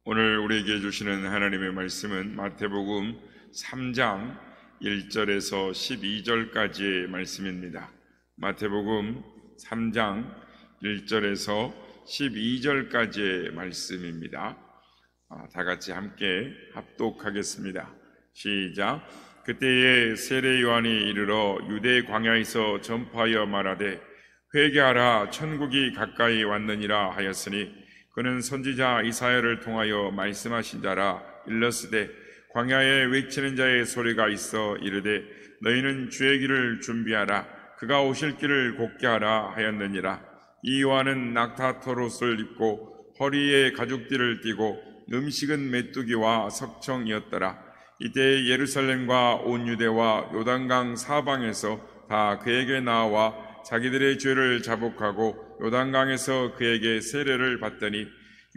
오늘 우리에게 주시는 하나님의 말씀은 마태복음 3장 1절에서 12절까지의 말씀입니다. 마태복음 3장 1절에서 12절까지의 말씀입니다. 다 같이 함께 합독하겠습니다. 시작. 그때에 세례 요한이 이르러 유대 광야에서 전파하여 말하되 회개하라, 천국이 가까이 왔느니라 하였으니 그는 선지자 이사야를 통하여 말씀하신 자라. 일러스되 광야에 외치는 자의 소리가 있어 이르되 너희는 주의 길을 준비하라, 그가 오실 길을 곧게 하라 하였느니라. 이 요한은 낙타토롯을 입고 허리에 가죽띠를 띠고 음식은 메뚜기와 석청이었더라. 이때 예루살렘과 온 유대와 요단강 사방에서 다 그에게 나와 자기들의 죄를 자복하고 요단강에서 그에게 세례를 받더니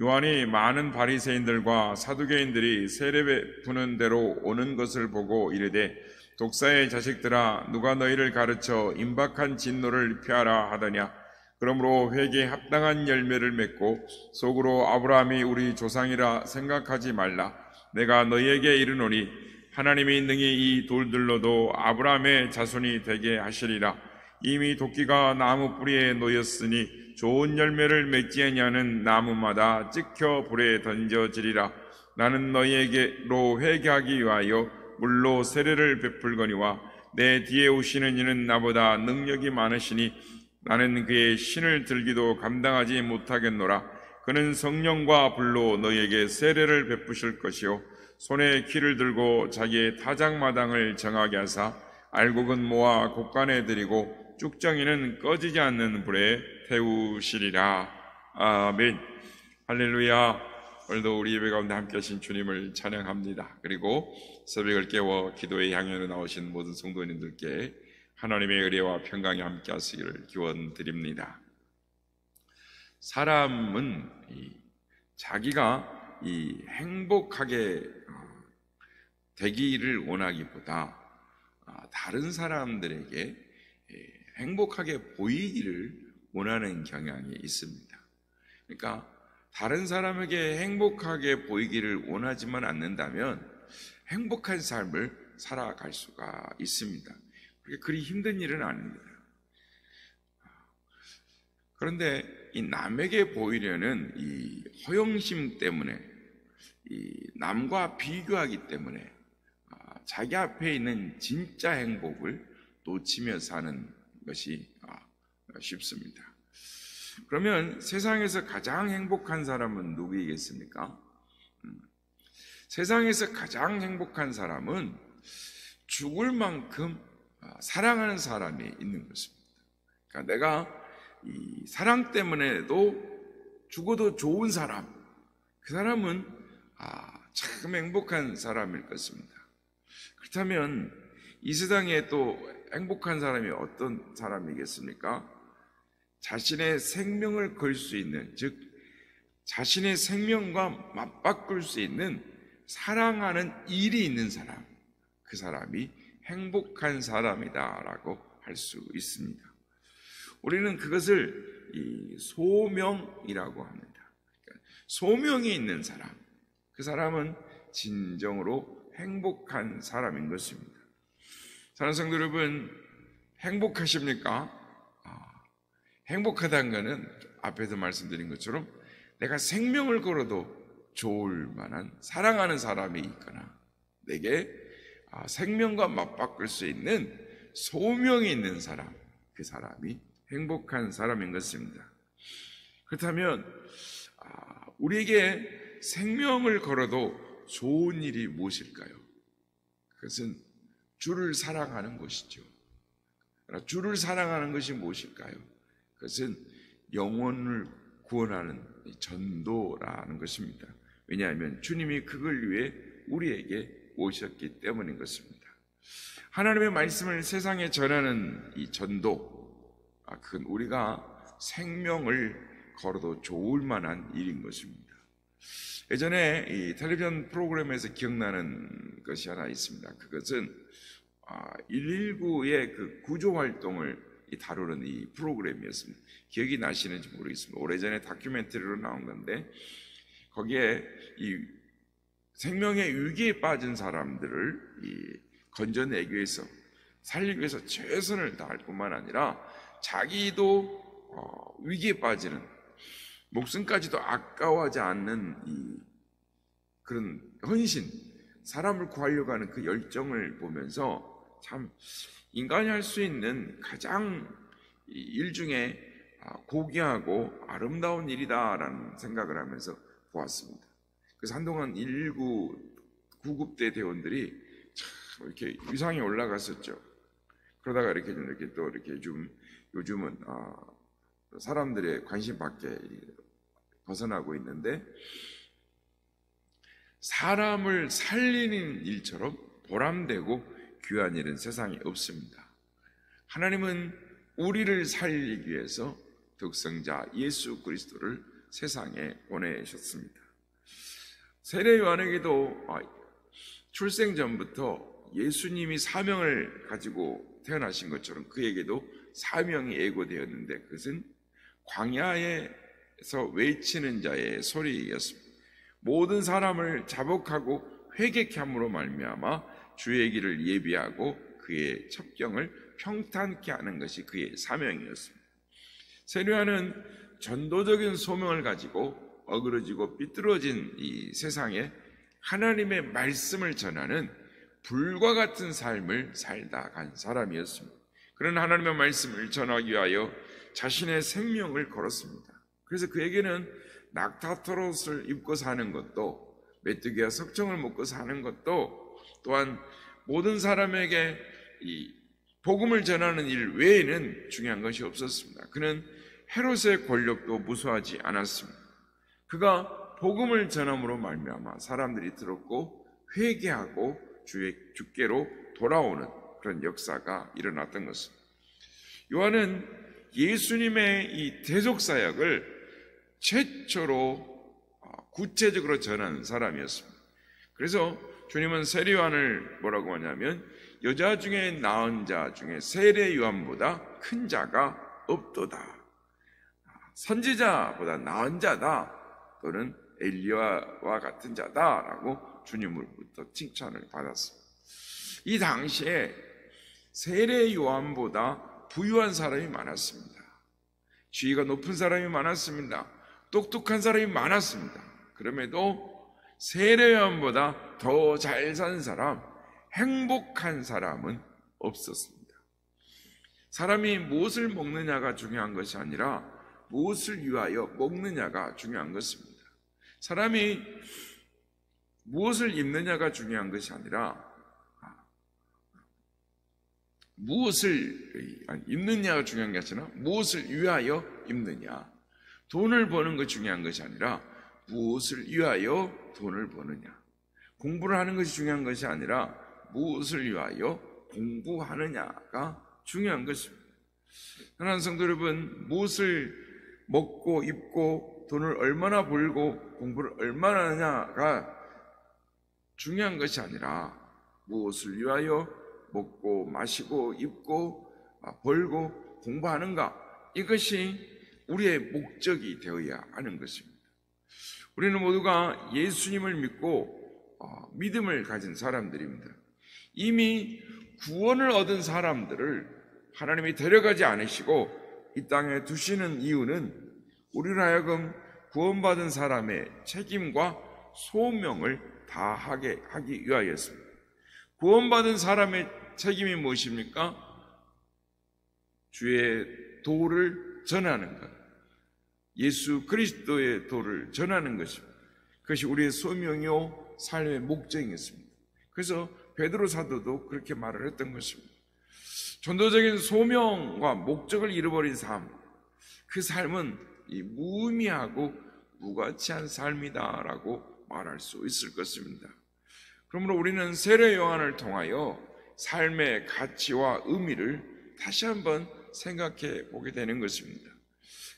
요한이 많은 바리새인들과 사두개인들이 세례 베푸는 대로 오는 것을 보고 이르되 독사의 자식들아, 누가 너희를 가르쳐 임박한 진노를 피하라 하더냐. 그러므로 회개에 합당한 열매를 맺고 속으로 아브라함이 우리 조상이라 생각하지 말라. 내가 너희에게 이르노니 하나님이 능히 이 돌들로도 아브라함의 자손이 되게 하시리라. 이미 도끼가 나무 뿌리에 놓였으니 좋은 열매를 맺지 아니하는 나무마다 찍혀 불에 던져지리라. 나는 너희에게로 회개하기 위하여 물로 세례를 베풀거니와 내 뒤에 오시는 이는 나보다 능력이 많으시니 나는 그의 신을 들기도 감당하지 못하겠노라. 그는 성령과 불로 너희에게 세례를 베푸실 것이요 손에 키를 들고 자기의 타작마당을 정하게 하사 알곡은 모아 곡간에 들이고 쭉정이는 꺼지지 않는 불에 태우시리라. 아멘. 할렐루야. 오늘도 우리 예배 가운데 함께 하신 주님을 찬양합니다. 그리고 새벽을 깨워 기도의 향연으로 나오신 모든 성도님들께 하나님의 은혜와 평강이 함께 하시기를 기원드립니다. 사람은 자기가 행복하게 되기를 원하기보다 다른 사람들에게 행복하게 보이기를 원하는 경향이 있습니다. 그러니까 다른 사람에게 행복하게 보이기를 원하지만 않는다면 행복한 삶을 살아갈 수가 있습니다. 그게 그리 힘든 일은 아닙니다. 그런데 이 남에게 보이려는 이 허영심 때문에, 이 남과 비교하기 때문에 자기 앞에 있는 진짜 행복을 놓치며 사는 것이 쉽습니다. 그러면 세상에서 가장 행복한 사람은 누구이겠습니까? 세상에서 가장 행복한 사람은 죽을 만큼 사랑하는 사람이 있는 것입니다. 그러니까 내가 이 사랑 때문에도 죽어도 좋은 사람, 그 사람은 참 행복한 사람일 것입니다. 그렇다면 이 세상에 또 행복한 사람이 어떤 사람이겠습니까? 자신의 생명을 걸 수 있는, 즉 자신의 생명과 맞바꿀 수 있는 사랑하는 일이 있는 사람, 그 사람이 행복한 사람이다라고 할 수 있습니다. 우리는 그것을 소명이라고 합니다. 그러니까 소명이 있는 사람, 그 사람은 진정으로 행복한 사람인 것입니다. 사랑하는 성도 여러분, 행복하십니까? 행복하다는 것은 앞에서 말씀드린 것처럼 내가 생명을 걸어도 좋을 만한 사랑하는 사람이 있거나 내게 생명과 맞바꿀 수 있는 소명이 있는 사람, 그 사람이 행복한 사람인 것입니다. 그렇다면 우리에게 생명을 걸어도 좋은 일이 무엇일까요? 그것은 주를 사랑하는 것이죠. 주를 사랑하는 것이 무엇일까요? 그것은 영혼을 구원하는 전도라는 것입니다. 왜냐하면 주님이 그걸 위해 우리에게 오셨기 때문인 것입니다. 하나님의 말씀을 세상에 전하는 이 전도, 그건 우리가 생명을 걸어도 좋을 만한 일인 것입니다. 예전에 이 텔레비전 프로그램에서 기억나는 것이 하나 있습니다. 그것은 119의 그 구조 활동을 다루는 이 프로그램이었습니다. 기억이 나시는지 모르겠습니다. 오래전에 다큐멘터리로 나온 건데 거기에 이 생명의 위기에 빠진 사람들을 건져내기 위해서, 살리기 위해서 최선을 다할 뿐만 아니라 자기도 위기에 빠지는, 목숨까지도 아까워하지 않는 그런 헌신, 사람을 구하려고 하는 그 열정을 보면서 참 인간이 할 수 있는 가장 일 중에 고귀하고 아름다운 일이다라는 생각을 하면서 보았습니다. 그래서 한동안 119 구급대 대원들이 참 이렇게 위상이 올라갔었죠. 그러다가 이렇게 또 이렇게 좀 요즘은 사람들의 관심 밖에 벗어나고 있는데, 사람을 살리는 일처럼 보람되고 귀한 일은 세상에 없습니다. 하나님은 우리를 살리기 위해서 독생자 예수 그리스도를 세상에 보내셨습니다. 세례 요한에게도 출생 전부터 예수님이 사명을 가지고 태어나신 것처럼 그에게도 사명이 예고되었는데, 그것은 광야에서 외치는 자의 소리였습니다. 모든 사람을 자복하고 회개케 함으로 말미암아 주의 길을 예비하고 그의 첩경을 평탄케 하는 것이 그의 사명이었습니다. 세례 요한은 전도적인 소명을 가지고 어그러지고 삐뚤어진 이 세상에 하나님의 말씀을 전하는 불과 같은 삶을 살다 간 사람이었습니다. 그런 하나님의 말씀을 전하기 위하여 자신의 생명을 걸었습니다. 그래서 그에게는 낙타토롯을 입고 사는 것도, 메뚜기와 석청을 먹고 사는 것도, 또한 모든 사람에게 이 복음을 전하는 일 외에는 중요한 것이 없었습니다. 그는 헤롯의 권력도 무수하지 않았습니다. 그가 복음을 전함으로 말미암아 사람들이 들었고 회개하고 주께로 돌아오는 그런 역사가 일어났던 것입니다. 요한은 예수님의 이 대속사역을 최초로 구체적으로 전하는 사람이었습니다. 그래서 주님은 세례 요한을 뭐라고 하냐면, 여자 중에 낳은 자 중에 세례 요한보다 큰 자가 없도다. 선지자보다 나은 자다, 또는 엘리야와 같은 자다라고 주님으로부터 칭찬을 받았습니다. 이 당시에 세례 요한보다 부유한 사람이 많았습니다. 지위가 높은 사람이 많았습니다. 똑똑한 사람이 많았습니다. 그럼에도 세례 요한보다 더 잘 사는 사람, 행복한 사람은 없었습니다. 사람이 무엇을 먹느냐가 중요한 것이 아니라 무엇을 위하여 먹느냐가 중요한 것입니다. 사람이 무엇을 입느냐가 중요한 것이 아니라 입느냐가 중요한 것이 아니라 무엇을 위하여 입느냐, 돈을 버는 것이 중요한 것이 아니라 무엇을 위하여 돈을 버느냐, 공부를 하는 것이 중요한 것이 아니라 무엇을 위하여 공부하느냐가 중요한 것입니다. 사랑하는 성도 여러분, 무엇을 먹고 입고 돈을 얼마나 벌고 공부를 얼마나 하냐가 중요한 것이 아니라 무엇을 위하여 먹고 마시고 입고 벌고 공부하는가, 이것이 우리의 목적이 되어야 하는 것입니다. 우리는 모두가 예수님을 믿고 믿음을 가진 사람들입니다. 이미 구원을 얻은 사람들을 하나님이 데려가지 않으시고 이 땅에 두시는 이유는 우리로 하여금 구원받은 사람의 책임과 소명을 다하게 하기 위하였습니다. 구원받은 사람의 책임이 무엇입니까? 주의 도를 전하는 것, 예수 그리스도의 도를 전하는 것입니다. 그것이 우리의 소명이요 삶의 목적이었습니다. 그래서 베드로 사도도 그렇게 말을 했던 것입니다. 전도적인 소명과 목적을 잃어버린 삶, 그 삶은 이 무의미하고 무가치한 삶이다라고 말할 수 있을 것입니다. 그러므로 우리는 세례 요한을 통하여 삶의 가치와 의미를 다시 한번 생각해 보게 되는 것입니다.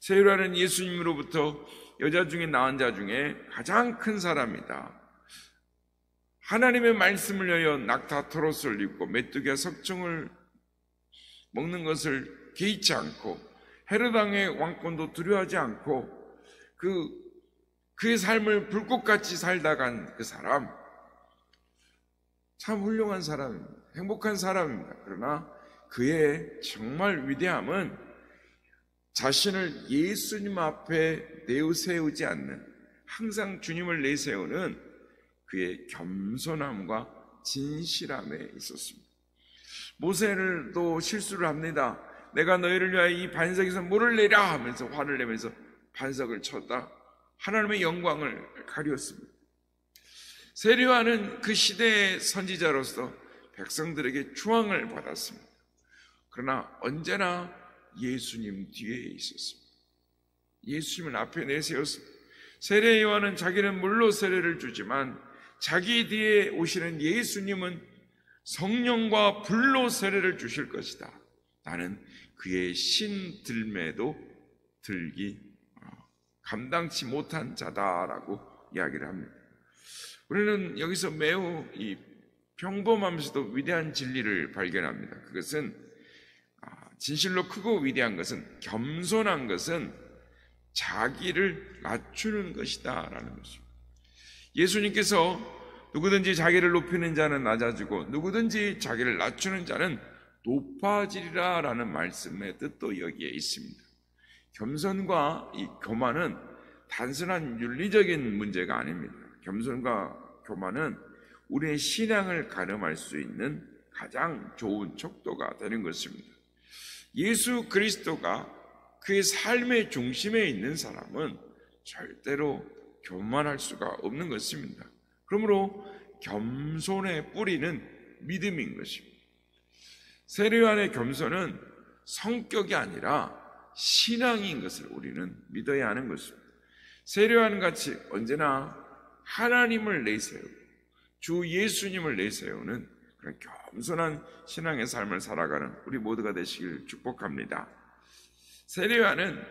세례 요한은 예수님으로부터 여자 중에 낳은 자 중에 가장 큰 사람이다. 하나님의 말씀을 위하여 낙타토롯을 입고 메뚜기와 석청을 먹는 것을 개의치 않고 헤롯 왕의 왕권도 두려워하지 않고 그의 삶을 불꽃같이 살다 간 그 사람, 참 훌륭한 사람입니다. 행복한 사람입니다. 그러나 그의 정말 위대함은 자신을 예수님 앞에 내세우지 않는, 항상 주님을 내세우는 그의 겸손함과 진실함에 있었습니다. 모세도 실수를 합니다. 내가 너희를 위하여 이 반석에서 물을 내라 하면서 화를 내면서 반석을 쳤다. 하나님의 영광을 가리웠습니다. 세례요한은 그 시대의 선지자로서 백성들에게 추앙을 받았습니다. 그러나 언제나 예수님 뒤에 있었습니다. 예수님을 앞에 내세웠습니다. 세례요한은 자기는 물로 세례를 주지만 자기 뒤에 오시는 예수님은 성령과 불로 세례를 주실 것이다. 나는 그의 신들매도 들기 감당치 못한 자다라고 이야기를 합니다. 우리는 여기서 매우 평범하면서도 위대한 진리를 발견합니다. 그것은 진실로 크고 위대한 것은, 겸손한 것은 자기를 낮추는 것이다 라는 것입니다. 예수님께서 누구든지 자기를 높이는 자는 낮아지고 누구든지 자기를 낮추는 자는 높아지리라 라는 말씀의 뜻도 여기에 있습니다. 겸손과 이 교만은 단순한 윤리적인 문제가 아닙니다. 겸손과 교만은 우리의 신앙을 가늠할 수 있는 가장 좋은 척도가 되는 것입니다. 예수 그리스도가 그의 삶의 중심에 있는 사람은 절대로 교만할 수가 없는 것입니다. 그러므로 겸손의 뿌리는 믿음인 것입니다. 세례요한의 겸손은 성격이 아니라 신앙인 것을 우리는 믿어야 하는 것입니다. 세례요한 같이 언제나 하나님을 내세우고 주 예수님을 내세우는 그런 겸손한 신앙의 삶을 살아가는 우리 모두가 되시길 축복합니다. 세례요한은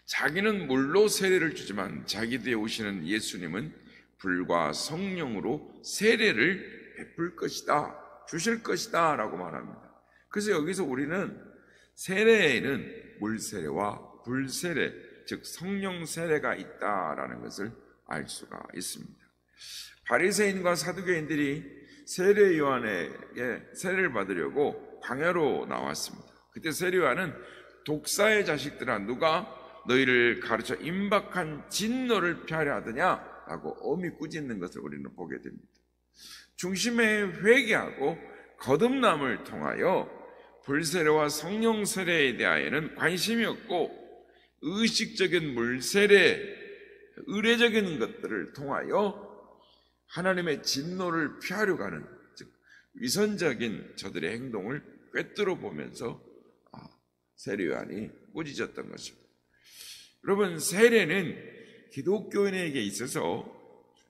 자기는 물로 세례를 주지만 자기 뒤에 오시는 예수님은 불과 성령으로 세례를 베풀 것이다, 주실 것이다 라고 말합니다. 그래서 여기서 우리는 세례에는 물세례와 불세례, 즉 성령 세례가 있다라는 것을 알 수가 있습니다. 바리새인과 사두개인들이 세례 요한에게 세례를 받으려고 광야로 나왔습니다. 그때 세례 요한은 독사의 자식들아, 누가 너희를 가르쳐 임박한 진노를 피하려 하더냐 라고 엄히 꾸짖는 것을 우리는 보게 됩니다. 중심에 회개하고 거듭남을 통하여 불세례와 성령 세례에 대하여는 관심이 없고 의식적인 물세례, 의례적인 것들을 통하여 하나님의 진노를 피하려고 하는, 즉 위선적인 저들의 행동을 꿰뚫어 보면서 세례 요한이 꾸짖었던 것입니다. 여러분, 세례는 기독교인에게 있어서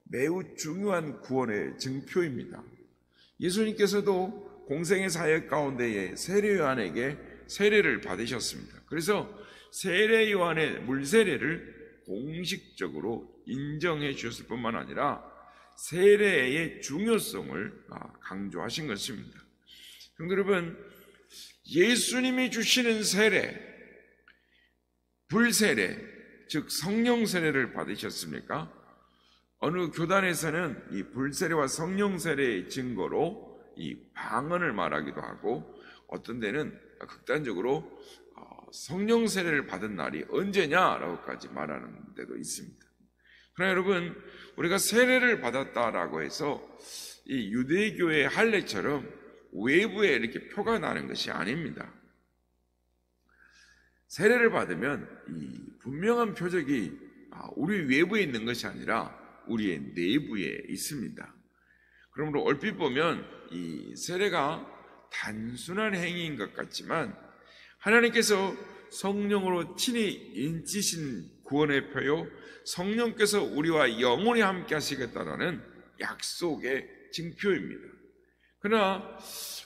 매우 중요한 구원의 증표입니다. 예수님께서도 공생의 사역 가운데에 세례 요한에게 세례를 받으셨습니다. 그래서 세례 요한의 물세례를 공식적으로 인정해 주셨을 뿐만 아니라 세례의 중요성을 강조하신 것입니다. 그런데 여러분, 예수님이 주시는 세례, 불세례, 즉 성령 세례를 받으셨습니까? 어느 교단에서는 이 불세례와 성령 세례의 증거로 이 방언을 말하기도 하고, 어떤 데는 극단적으로 성령 세례를 받은 날이 언제냐라고까지 말하는 데도 있습니다. 그러나 여러분, 우리가 세례를 받았다라고 해서 이 유대교의 할례처럼 외부에 이렇게 표가 나는 것이 아닙니다. 세례를 받으면 이 분명한 표적이 우리 외부에 있는 것이 아니라 우리의 내부에 있습니다. 그러므로 얼핏 보면 이 세례가 단순한 행위인 것 같지만 하나님께서 성령으로 친히 인치신 구원의 표요, 성령께서 우리와 영원히 함께 하시겠다라는 약속의 증표입니다. 그러나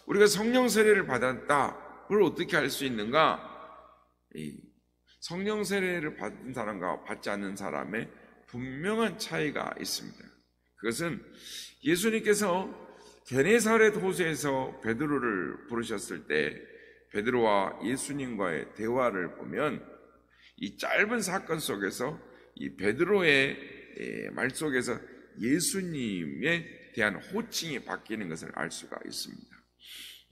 우리가 성령 세례를 받았다, 그걸 어떻게 알 수 있는가? 이 성령 세례를 받은 사람과 받지 않는 사람의 분명한 차이가 있습니다. 그것은 예수님께서 게네사렛 호수에서 베드로를 부르셨을 때 베드로와 예수님과의 대화를 보면 이 짧은 사건 속에서 이 베드로의 말 속에서 예수님에 대한 호칭이 바뀌는 것을 알 수가 있습니다.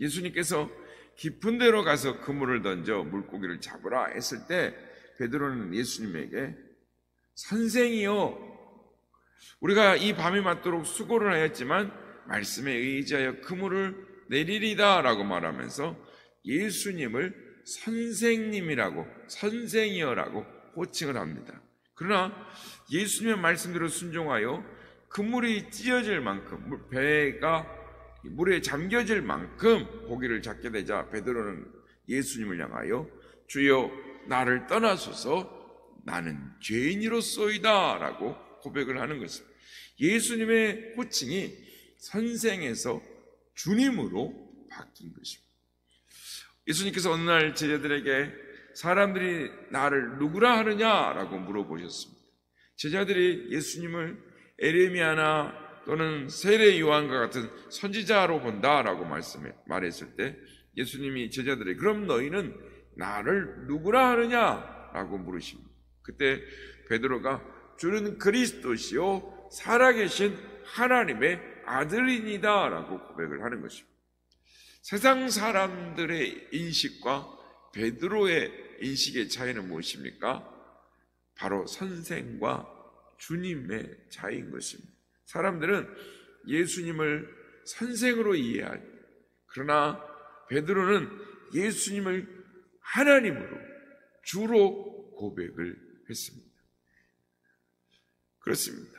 예수님께서 깊은 데로 가서 그물을 던져 물고기를 잡으라 했을 때 베드로는 예수님에게 선생이요, 우리가 이 밤이 맞도록 수고를 하였지만 말씀에 의지하여 그물을 내리리다 라고 말하면서 예수님을 선생님이라고, 선생이여라고 호칭을 합니다. 그러나 예수님의 말씀대로 순종하여 그물이 찢어질 만큼, 배가 물에 잠겨질 만큼 고기를 잡게 되자 베드로는 예수님을 향하여 주여 나를 떠나소서 나는 죄인이로소이다 라고 고백을 하는 것입니다. 예수님의 호칭이 선생에서 주님으로 바뀐 것입니다. 예수님께서 어느 날 제자들에게 사람들이 나를 누구라 하느냐라고 물어보셨습니다. 제자들이 예수님을 에레미야나 또는 세례 요한과 같은 선지자로 본다라고 말했을 때 예수님이 제자들에게 그럼 너희는 나를 누구라 하느냐라고 물으십니다. 그때 베드로가 주는 그리스도시요 살아계신 하나님의 아들이니다 라고 고백을 하는 것입니다. 세상 사람들의 인식과 베드로의 인식의 차이는 무엇입니까? 바로 선생과 주님의 차이인 것입니다. 사람들은 예수님을 선생으로 이해하죠. 그러나 베드로는 예수님을 하나님으로, 주로 고백을 했습니다. 그렇습니다.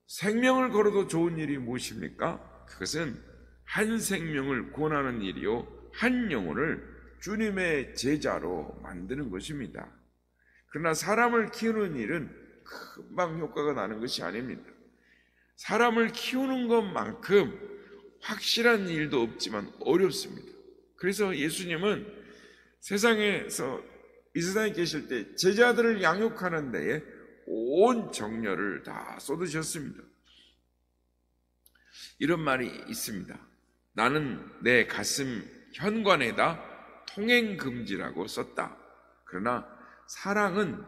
생명을 걸어도 좋은 일이 무엇입니까? 그것은 한 생명을 구원하는 일이요 한 영혼을 주님의 제자로 만드는 것입니다. 그러나 사람을 키우는 일은 금방 효과가 나는 것이 아닙니다. 사람을 키우는 것만큼 확실한 일도 없지만 어렵습니다. 그래서 예수님은 세상에서 이 세상에 계실 때 제자들을 양육하는 데에 온 정열을 다 쏟으셨습니다. 이런 말이 있습니다. 나는 내 가슴 현관에다 통행금지라고 썼다. 그러나 사랑은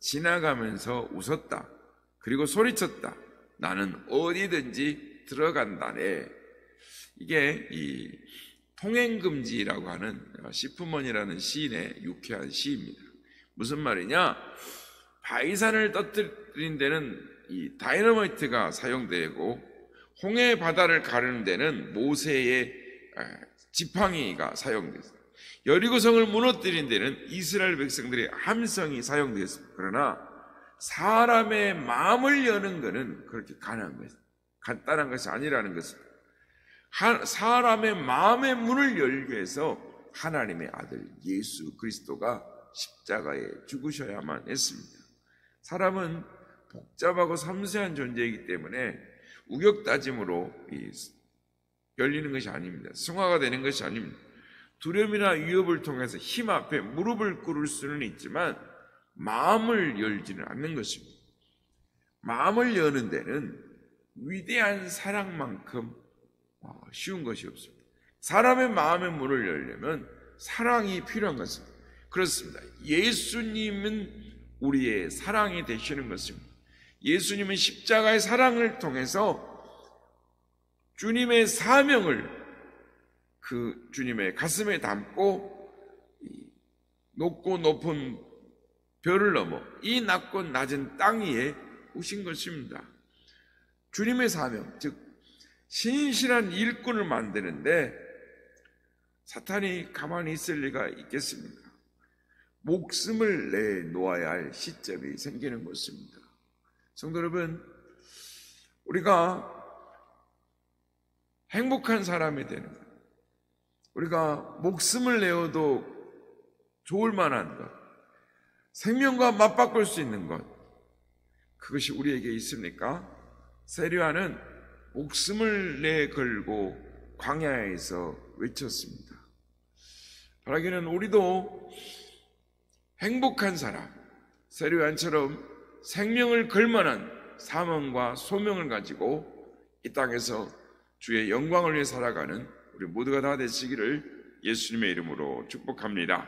지나가면서 웃었다. 그리고 소리쳤다. 나는 어디든지 들어간다네. 이게 이 통행금지라고 하는 시프먼이라는 시인의 유쾌한 시입니다. 무슨 말이냐? 바위산을 떠뜨린 데는 이 다이너마이트가 사용되고 홍해 바다를 가르는 데는 모세의 지팡이가 사용됐습니다. 여리고성을 무너뜨린 데는 이스라엘 백성들의 함성이 사용되었습니다. 그러나 사람의 마음을 여는 것은 그렇게 간단한 것이 아니라는 것입니다. 사람의 마음의 문을 열기 위해서 하나님의 아들 예수 그리스도가 십자가에 죽으셔야만 했습니다. 사람은 복잡하고 섬세한 존재이기 때문에 우격다짐으로 열리는 것이 아닙니다. 승화가 되는 것이 아닙니다. 두려움이나 위협을 통해서 힘 앞에 무릎을 꿇을 수는 있지만 마음을 열지는 않는 것입니다. 마음을 여는 데는 위대한 사랑만큼 쉬운 것이 없습니다. 사람의 마음의 문을 열려면 사랑이 필요한 것입니다. 그렇습니다. 예수님은 우리의 사랑이 되시는 것입니다. 예수님은 십자가의 사랑을 통해서 주님의 사명을 그 주님의 가슴에 담고 높고 높은 별을 넘어 이 낮고 낮은 땅 위에 오신 것입니다. 주님의 사명, 즉 신실한 일꾼을 만드는데 사탄이 가만히 있을 리가 있겠습니까? 목숨을 내놓아야 할 시점이 생기는 것입니다. 성도 여러분, 우리가 행복한 사람이 되는 것, 우리가 목숨을 내어도 좋을 만한 것, 생명과 맞바꿀 수 있는 것, 그것이 우리에게 있습니까? 세리와는 목숨을 내걸고 광야에서 외쳤습니다. 바라기는 우리도 행복한 사람, 세리와처럼 생명을 걸만한 사명과 소명을 가지고 이 땅에서 주의 영광을 위해 살아가는 우리 모두가 다 되시기를 예수님의 이름으로 축복합니다.